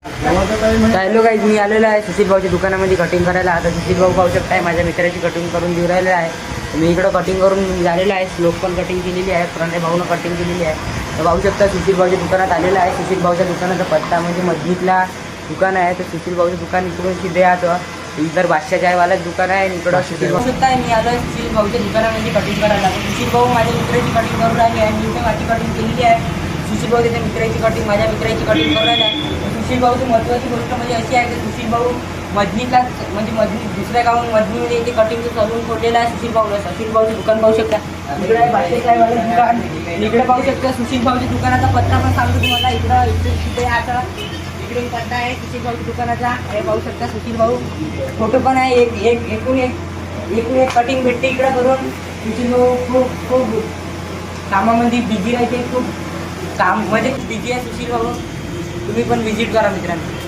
Hello guys, मी आलेलो आहे सुशील भाऊच्या दुकानामध्ये कटिंग करायला. आता सुशील भाऊ पाहू शकताय माझ्या मित्राची कटिंग करून देऊ राहिलेलं आहे. मी इकडं कटिंग करून झालेलं आहे. श्लोक पण कटिंग केलेली आहे, प्रणय भाऊनं कटिंग केलेली आहे. तर पाहू शकता सुशील भाऊच्या दुकानात आलेलं आहे. सुशील भाऊच्या दुकानाचा पत्ता म्हणजे मस्जिदला दुकान आहे. तर सुशील भाऊचं दुकान इकडून सिद्धे आहे. इधर बादशाह चायवालाच दुकान आहे. इकडं सुशील भाऊ शकताय मी आलो आहे सुशील भाऊच्या दुकानामध्ये कटिंग करायला. सुशील भाऊ माझ्या मित्राची कटिंग करून राहिली आहे. मी माझी कटिंग केलेली आहे. सुशील भाऊ त्याच्या मित्राची कटिंग माझ्या मित्राची कटिंग करून राहिली आहे. सुशील भाऊची महत्त्वाची गोष्ट म्हणजे अशी आहे की सुशील भाऊ मजनीला म्हणजे मजनी दुसऱ्या गावून मजनीमध्ये इथे कटिंगचं सलून खोललेलं आहे. सुशील भाऊचं दुकान पाहू शकता. इकडे आहे बादशाह चायवाला दुकान. इकडे पाहू शकता सुशील भाऊच्या दुकानाचा पत्ता पण सांगतो तुम्हाला. इकडे आता इकडे पत्ता आहे सुशील भाऊच्या दुकानाचा. हे पाहू शकता सुशील भाऊ फोटो पण आहे. एकूण एक कटिंग भेटते इकडं करून. सुशील भाऊ खूप कामामध्ये बिझी राहते. खूप काम म्हणजे बिझी आहे सुशील भाऊ. तुम्ही पण विजिट करा मित्रांनो.